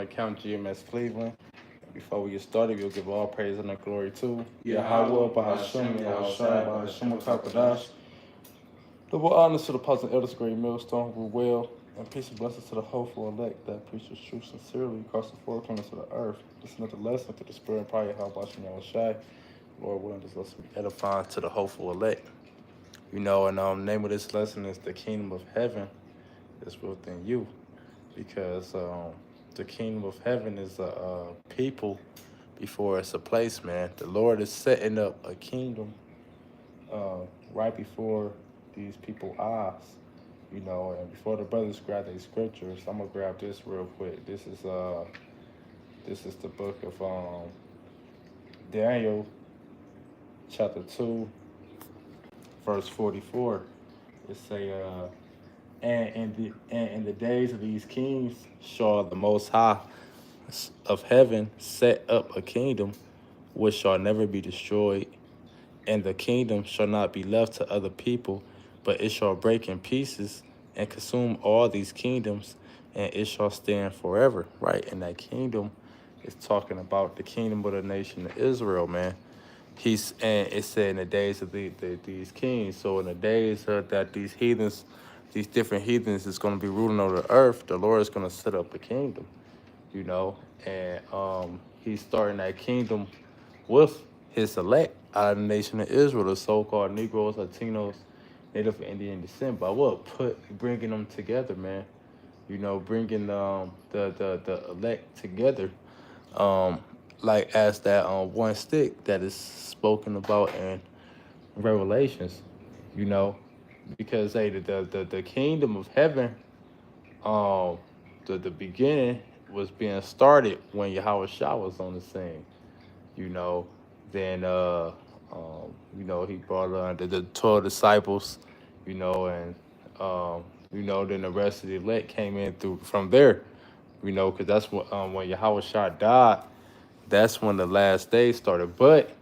Account GMS Cleveland. Before we get started, we'll give all praise and the glory to Yahweh, Yahweh, Bahashem, Bahashem, Yahushai, Yahushai, Bahashem, Bahashem, Kakadash. Kakadash. Double honors to the apostle elders, great millstone, who well, and peace and blessings to the hopeful elect that preach the truth sincerely across the four corners of the earth. Listen to the lesson to the spirit and power of Bahashem, Yahushai. Lord willing, this lesson be edifying to the hopeful elect. And name of this lesson is the kingdom of heaven is within you, because the kingdom of heaven is a people before it's a place, man. The Lord is setting up a kingdom right before these people's eyes, and before the brothers grab their scriptures, I'm gonna grab this real quick. This is the book of Daniel, chapter 2, verse 44. It say, and in the days of these kings shall the Most High of heaven set up a kingdom which shall never be destroyed, and the kingdom shall not be left to other people, but it shall break in pieces and consume all these kingdoms, and it shall stand forever. Right? And that kingdom is talking about the kingdom of the nation of Israel, man. And it said in the days of these kings. So in the days that these heathens, these different heathens is going to be ruling over the earth, the Lord is going to set up a kingdom, and he's starting that kingdom with his elect out of the nation of Israel, the so-called Negroes, Latinos, Native Indian descent. By what? Bringing them together, man. Bringing the elect together, like as that one stick that is spoken about in Revelations, because hey, the kingdom of heaven, the beginning was being started when Yahweh Shah was on the scene, you know. Then he brought the 12 disciples, and then the rest of the elect came in through from there, because that's when Yahweh Shah died, that's when the last days started. But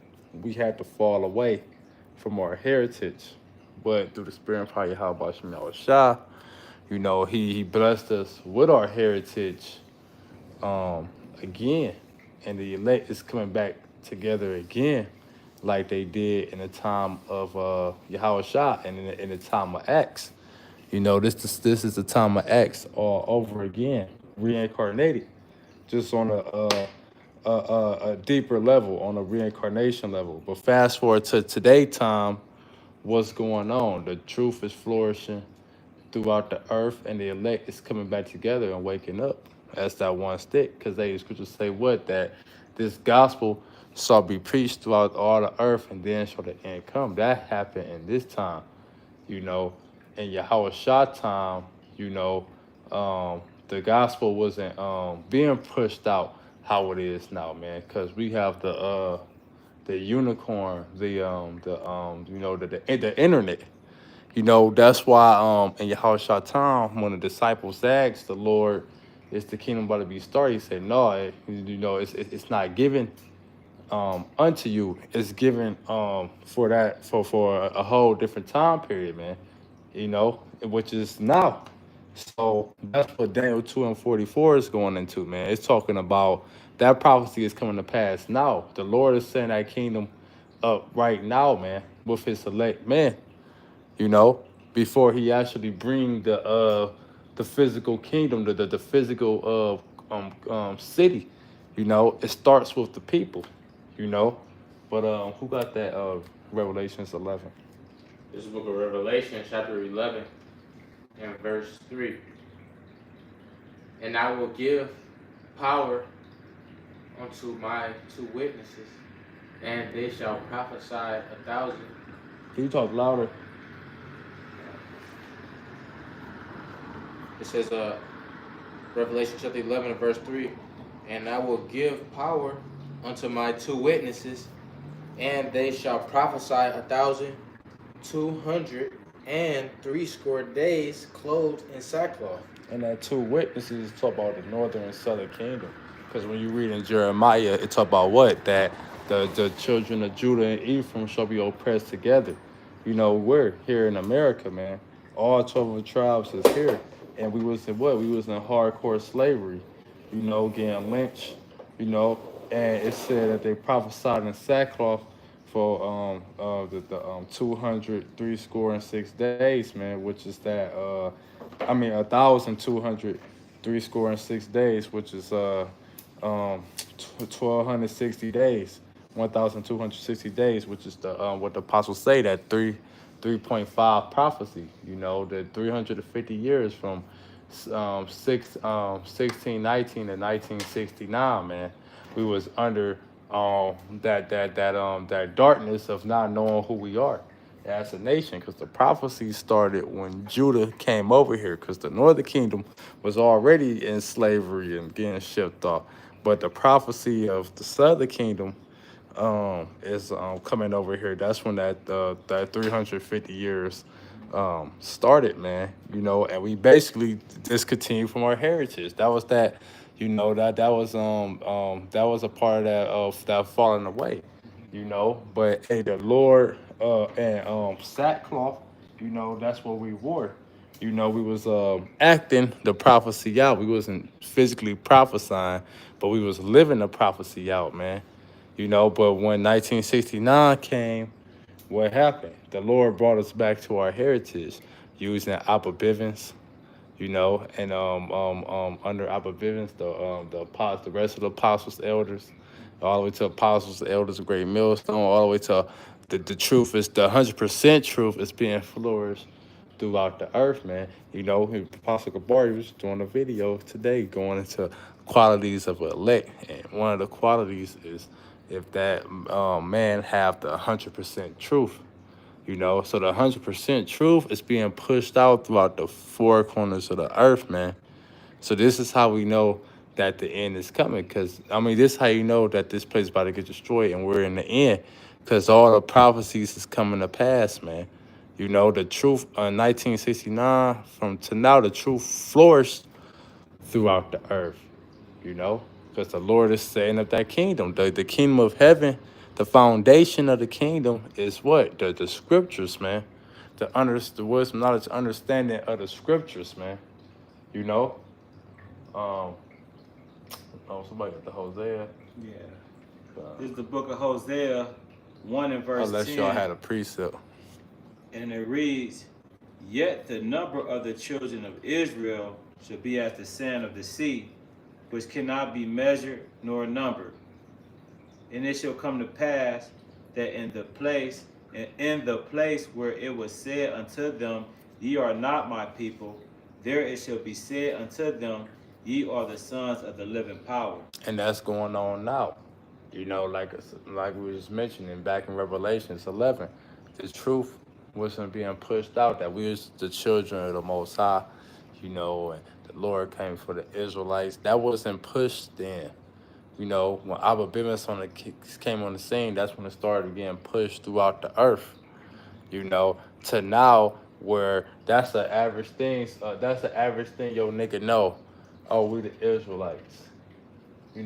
we had to fall away from our heritage. But through the spirit and power of Yahweh Shem Yahweh Shah, he blessed us with our heritage again. And the elect is coming back together again, like they did in the time of Yahweh Shah and in the time of Acts. This is the time of Acts all over again, reincarnated, just on a deeper level, on a reincarnation level. But fast forward to today time, what's going on? The truth is flourishing throughout the earth, and the elect is coming back together and waking up as that one stick. Because the scriptures say what? That this gospel shall be preached throughout all the earth, and then shall the end come. That happened in this time, in Yahweh Shah time, the gospel wasn't being pushed out how it is now, man. Because we have the unicorn, the internet. That's why in Yahweh Shah time, when the disciples asked the Lord, "Is the kingdom about to be started?" He said, "No, it's not given unto you. It's given for a whole different time period, man. Which is now." So that's what Daniel 2:44 is going into, man. It's talking about that prophecy is coming to pass now. The Lord is setting that kingdom up right now, man, with his elect man, you know, before he actually bring the physical kingdom, the physical city. It starts with the people, you know. But who got that Revelations 11? This is the book of Revelation, chapter 11, and verse 3. And I will give power unto my two witnesses, and they shall prophesy 1,000. Can you talk louder? It says, Revelation chapter 11 and verse 3. And I will give power unto my two witnesses, and they shall prophesy 1,260 days, clothed in sackcloth. And that two witnesses talk about the northern and southern kingdom. Because when you read in Jeremiah, it talk about what? That the children of Judah and Ephraim shall be oppressed together. We're here in America, man. All 12 of the tribes is here. And we was in what? We was in hardcore slavery. getting lynched, and it said that they prophesied in sackcloth for the 203 score and 6 days, man, which is that 1,203 score and 6 days, which is 1,260 days, 1,260 days, which is the what the apostles say, that 3.5 prophecy. The 350 years from 1619 to 1969, man. We was under that darkness of not knowing who we are as a nation, because the prophecy started when Judah came over here, because the northern kingdom was already in slavery and getting shipped off. But the prophecy of the southern kingdom is coming over here. That's when that 350 years started, man. And we basically discontinued from our heritage. That was that, that was a part of that falling away. But hey, the Lord and sackcloth, that's what we wore. We was acting the prophecy out. We wasn't physically prophesying, but we was living the prophecy out, man. But when 1969 came, what happened? The Lord brought us back to our heritage using Abba Bivens, and under Abba Bivens, the rest of the apostles, elders, all the way to apostles, elders, a great millstone, all the way to the truth is the 100% truth is being flourished throughout the earth, man. Apostle Gabari was doing a video today going into qualities of elect, and one of the qualities is if that man have the 100% truth. So the 100% truth is being pushed out throughout the four corners of the earth, man. So this is how we know that the end is coming. Because, this is how you know that this place is about to get destroyed and we're in the end. Because all the prophecies is coming to pass, man. The truth, 1969, from to now, the truth flourished throughout the earth, because the Lord is setting up that kingdom. The kingdom of heaven, the foundation of the kingdom is what? The scriptures, man. The wisdom, knowledge, understanding of the scriptures, man. You know? Somebody got the Hosea. Yeah. This is the book of Hosea, 1 and verse 10. Unless y'all had a precept. And it reads, "Yet the number of the children of Israel shall be as the sand of the sea, which cannot be measured nor numbered. And it shall come to pass that in the place where it was said unto them, Ye are not my people, there it shall be said unto them, Ye are the sons of the living power." And that's going on now. Like we was mentioning back in Revelations 11, the truth wasn't being pushed out, that we was the children of the Most High, and the Lord came for the Israelites. That wasn't pushed then. When Abba Bivens came on the scene, that's when it started being pushed throughout the earth. To now where that's the average thing. That's the average thing your nigga know. Oh, we the Israelites. We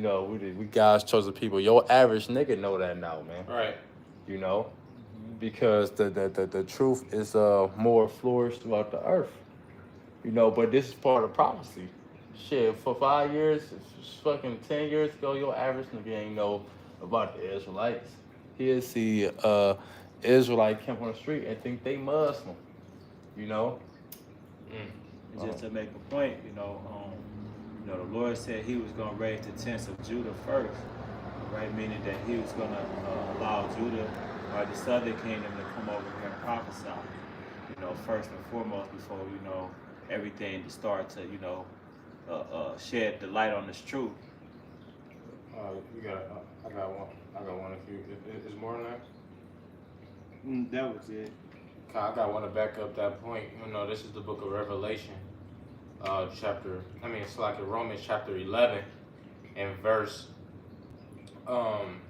God's chosen people. Your average nigga know that now, man. Right. Because the truth is more flourished throughout the earth. But this is part of prophecy. Shit, for 5 years, fucking 10 years ago, your average nigga ain't know about the Israelites. He'll see Israelite camp on the street and think they Muslim. Just to make a point, the Lord said He was going to raise the tents of Judah first, right? Meaning that He was going to allow Judah or the southern kingdom to come over here and prophesy, first and foremost before, everything to start to, shed the light on this truth. I got one. If you, is more than that? That was it. I got one to back up that point. This is the book of Revelation, it's like in Romans chapter 11 and verse, I'm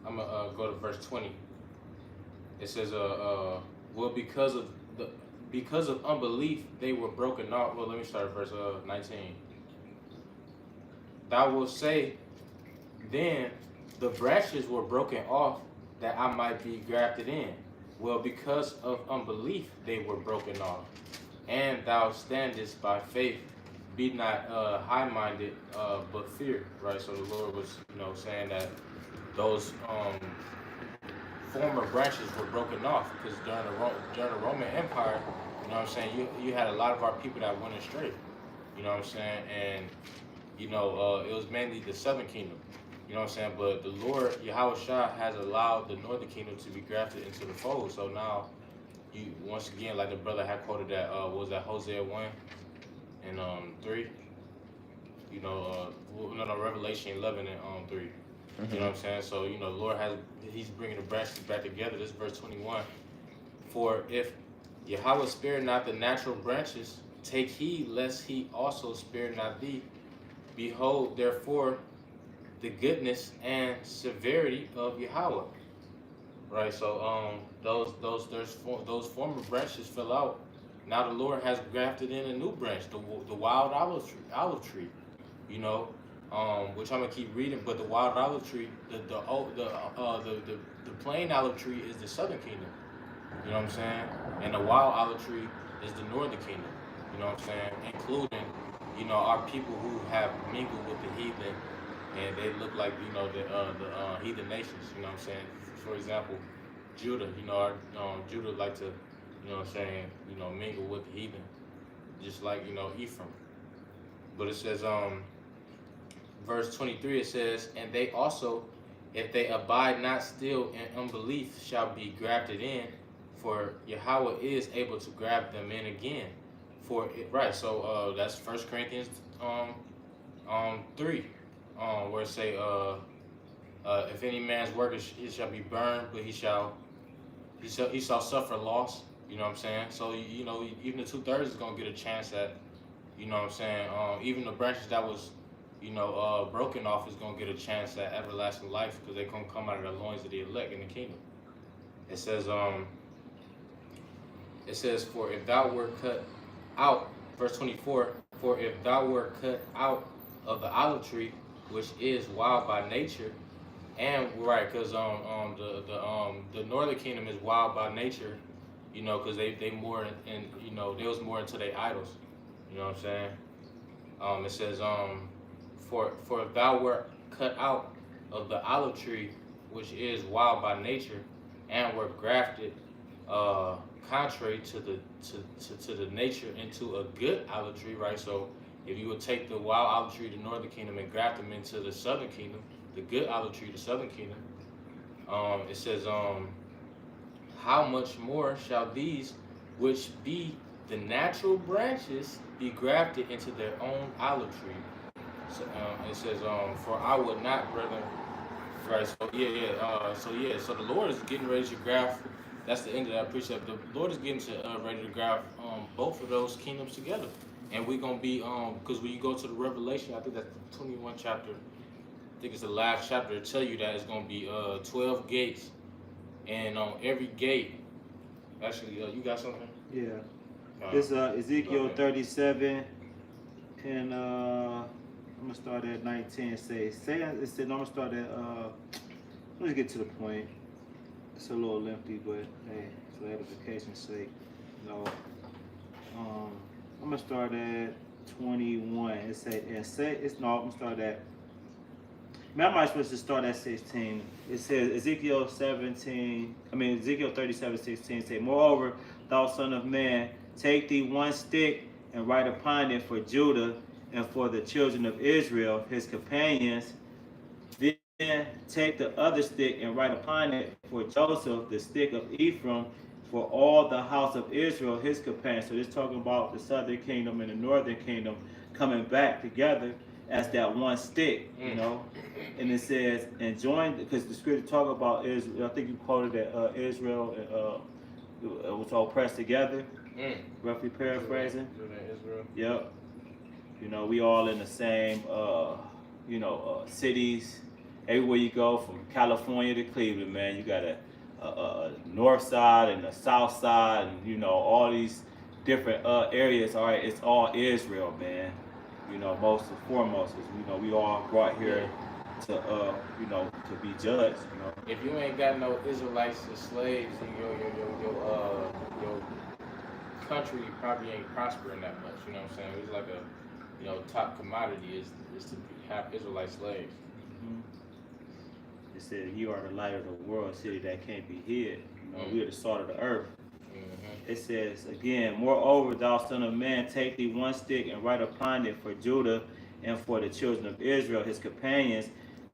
gonna go to verse 20. It says, well, because of unbelief, they were broken off. Well, let me start at verse 19. Thou wilt say, then the branches were broken off that I might be grafted in. Well, because of unbelief, they were broken off. And thou standest by faith. be not high-minded, but fear, right? So the Lord was, saying that those former branches were broken off because during the Roman Empire, you had a lot of our people that went astray, you know what I'm saying, and it was mainly the southern kingdom, you know what I'm saying, but the Lord Yahweh Shah has allowed the northern kingdom to be grafted into the fold. So now you once again, like the brother had quoted that what was that Hosea 1 and 3, Revelation 11 and 3. You know what I'm saying? So, the Lord he's bringing the branches back together. This is verse 21. For if Yahweh spare not the natural branches, take heed lest he also spare not thee. Behold, therefore, the goodness and severity of Yahweh. Right? So, those former branches fell out. Now the Lord has grafted in a new branch, the wild olive tree. Which I'm gonna keep reading. But the wild olive tree, the plain olive tree is the southern kingdom. You know what I'm saying? And the wild olive tree is the northern kingdom. You know what I'm saying? Including, our people who have mingled with the heathen, and they look like the heathen nations. You know what I'm saying? For example, Judah. Judah like to, mingle with the heathen, just like Ephraim. But it says verse 23, it says, and they also, if they abide not still in unbelief, shall be grafted in, for Yahweh is able to grab them in again. So that's 1 Corinthians 3, where it say, if any man's work he shall be burned, but he shall suffer loss. You know what I'm saying? So even the 2/3 is gonna get a chance at, even the branches that was broken off is going to get a chance at everlasting life because they're going to come out of the loins of the elect in the kingdom. It says, for if thou wert cut out, verse 24, for if thou wert cut out of the olive tree, which is wild by nature, and right, because the northern kingdom is wild by nature, because they more in they was more into their idols. You know what I'm saying? It says, For if thou wert cut out of the olive tree, which is wild by nature, and were grafted contrary to the nature into a good olive tree, right? So if you would take the wild olive tree, the northern kingdom, and graft them into the southern kingdom, the good olive tree, the southern kingdom, it says, how much more shall these, which be the natural branches, be grafted into their own olive tree? So, it says, for I would not, brethren, right? So the Lord is getting ready to graft. That's the end of that precept. The Lord is getting ready to graft both of those kingdoms together, and we're gonna be because when you go to the Revelation, I think that's the 21 chapter. I think it's the last chapter. To tell you that it's gonna be 12 gates, and on every gate, actually, you got something? Yeah. This Ezekiel 37, and I'm gonna start at 19. It said I'm gonna start at let's get to the point. It's a little lengthy, but hey, for edification's sake, I'm gonna start at 21. I'm gonna start at. I might supposed to start at 16. It says Ezekiel 37:16 say, moreover, thou son of man, take thee one stick and write upon it for Judah and for the children of Israel, his companions. Then take the other stick and write upon it for Joseph, the stick of Ephraim, for all the house of Israel, his companions. So this talking about the southern kingdom and the northern kingdom coming back together as that one stick, And it says, and join, because the scripture talk about Israel. I think you quoted that Israel was all pressed together, roughly paraphrasing. Israel. Yep. We all in the same, cities. Everywhere you go, from California to Cleveland, man, you got a north side and a south side, and all these different areas. All right, it's all Israel, man. Most and foremost is we all brought here to to be judged. If you ain't got no Israelites or slaves in your country, you probably ain't prospering that much. You know what I'm saying? It's like top commodity is to have Israelite slaves. Mhm. It said, "You are the light of the world, city that can't be hid." We are the salt of the earth. It says again, "Moreover, thou son of man, take thee one stick and write upon it for Judah and for the children of Israel, his companions.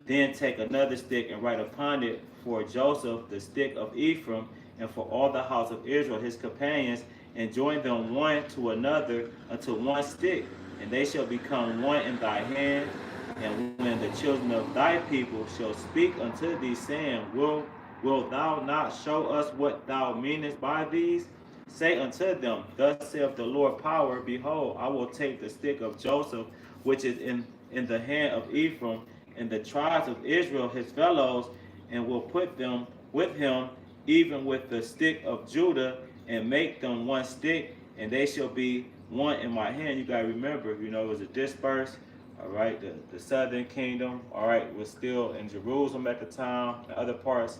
Then take another stick and write upon it for Joseph, the stick of Ephraim, and for all the house of Israel, his companions, and join them one to another unto one stick, and they shall become one in thy hand. And when the children of thy people shall speak unto thee, saying, Wilt thou not show us what thou meanest by these? Say unto them, Thus saith the Lord power, behold, I will take the stick of Joseph, which is in the hand of Ephraim, and the tribes of Israel his fellows, and will put them with him, even with the stick of Judah, and make them one stick, and they shall be one in my hand." You gotta remember, it was a dispersed. All right, the southern kingdom, all right, was still in Jerusalem at the time, and other parts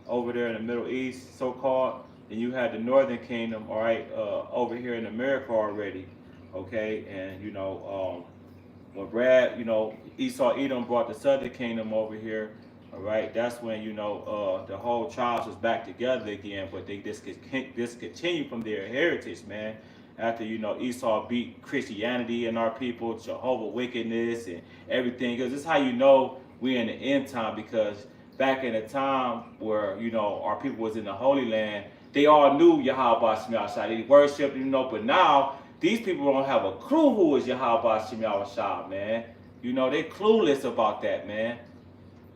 over there in the Middle East, so-called. And you had the northern kingdom, all right, over here in America already, okay. And when Brad, Esau, Edom brought the southern kingdom over here, all right. That's when the whole tribes was back together again, but they discontinued from their heritage, man. After Esau beat Christianity and our people, Jehovah wickedness and everything, because this is how we're in the end time. Because back in the time where our people was in the Holy Land, they all knew Yahweh Shemel Shah. They worshipped, but now these people don't have a clue who is Yahweh Shemel Shah, man. They clueless about that, man.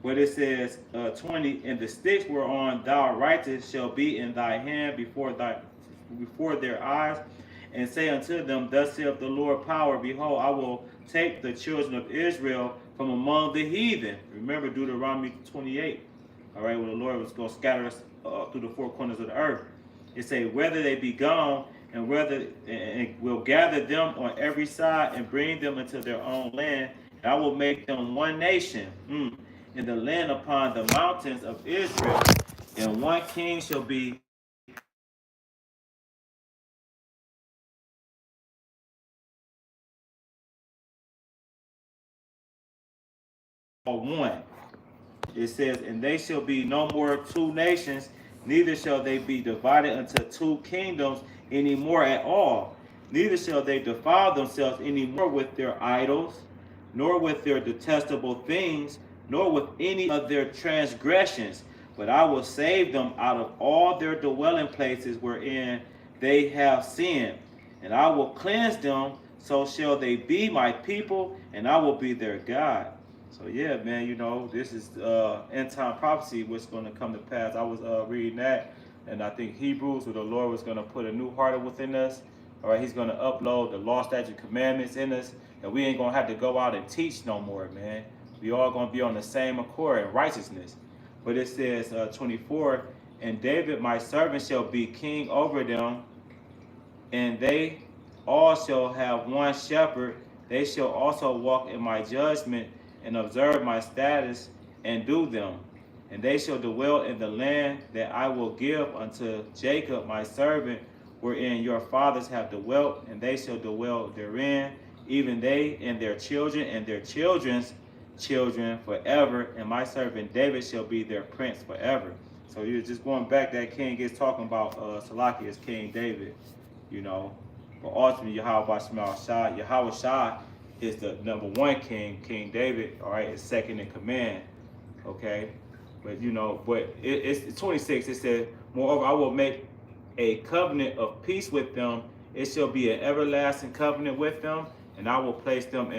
But it says 20, "And the sticks whereon thou writest shall be in thy hand before their eyes, and say unto them, Thus saith the Lord power, behold, I will take the children of Israel from among the heathen." Remember Deuteronomy 28, all right, when the Lord was going to scatter us through the four corners of the earth. It say, "Whether they be gone, and will gather them on every side, and bring them into their own land, and I will make them one nation in the land upon the mountains of Israel, and one king shall be one." It says, "And they shall be no more two nations, neither shall they be divided unto two kingdoms any more at all. Neither shall they defile themselves any more with their idols, nor with their detestable things, nor with any of their transgressions. But I will save them out of all their dwelling places wherein they have sinned. And I will cleanse them, so shall they be my people, and I will be their God." So yeah, man, this is end time prophecy, what's going to come to pass. I was reading that, and I think Hebrews, where the Lord was going to put a new heart within us. All right, he's going to upload the law, statute, commandments in us, and we ain't going to have to go out and teach no more, man. We all going to be on the same accord in righteousness. But it says 24, "And David my servant shall be king over them, and they all shall have one shepherd. They shall also walk in my judgment, and observe my statutes, and do them. And they shall dwell in the land that I will give unto Jacob my servant, wherein your fathers have dwelt, and they shall dwell therein, even they and their children and their children's children forever, and my servant David shall be their prince forever." So you're just going back, that king is talking about Salaki as King David, But ultimately Yahweh Shemel Shah, Yahweh Shah is the number one king. King David, all right, is second in command, okay? But it's 26. It said, "Moreover, I will make a covenant of peace with them. It shall be an everlasting covenant with them, and I will place them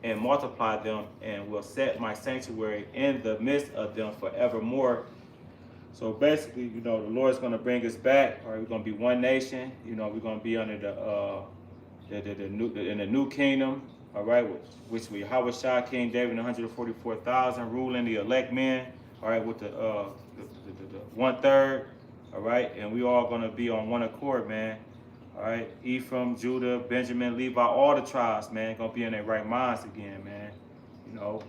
and multiply them, and will set my sanctuary in the midst of them forevermore." So basically, the Lord's going to bring us back. All right, we're going to be one nation. We're going to be under in the new kingdom. All right, which we Yahweh Shah, King David, 144,000 ruling the elect men. All right, with the 1/3. All right, and we all gonna be on one accord, man. All right, Ephraim, Judah, Benjamin, Levi, all the tribes, man, gonna be in their right minds again, man.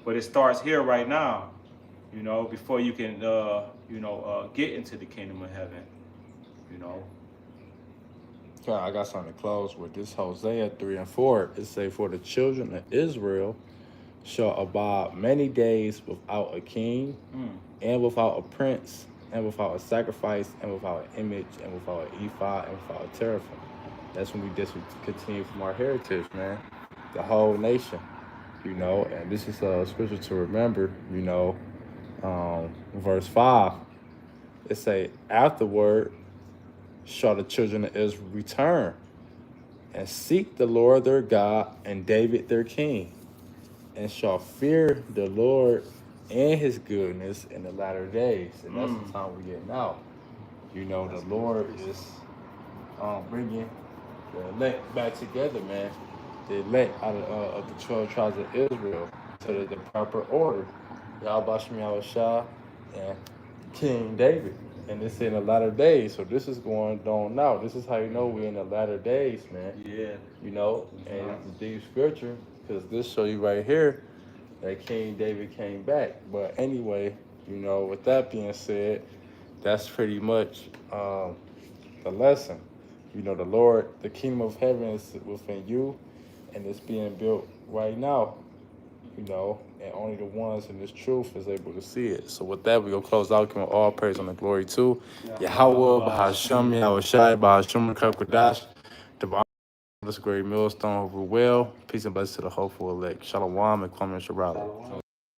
But it starts here right now. Before you can, get into the kingdom of heaven. Okay, I got something to close with. This Hosea 3 and 4. It say, for the children of Israel shall abide many days without a king, and without a prince, and without a sacrifice, and without an image, and without an ephod, and without a teraphim. That's when we discontinue from our heritage, man. The whole nation, you know. And this is a scripture to remember, you know. Verse 5, it say, afterward shall the children of Israel return and seek the Lord their God and David their king, and shall fear the Lord and his goodness in the latter days. And that's the time we're getting out. You know, the Lord is bringing the elect back together, man. The elect out of the 12 tribes of Israel to the proper order. Yahweh Shem Yahushua and King David. And it's in the latter days. So this is going on now. This is how you know we're in the latter days, man. Yeah. You know, and it's a deep scripture, because this show you right here that King David came back. But anyway, you know, with that being said, that's pretty much the lesson. You know, the Lord, the kingdom of heaven is within you, and it's being built right now. You know, and only the ones in this truth is able to see it. So with that, we're going to close out, giving all praise and the glory to Yahweh, Bahashem, Yahushai, Bahashem, Kakwadash, the this great millstone over well. Peace and blessings to the hopeful elect. Shalom and Kwame Shabbat.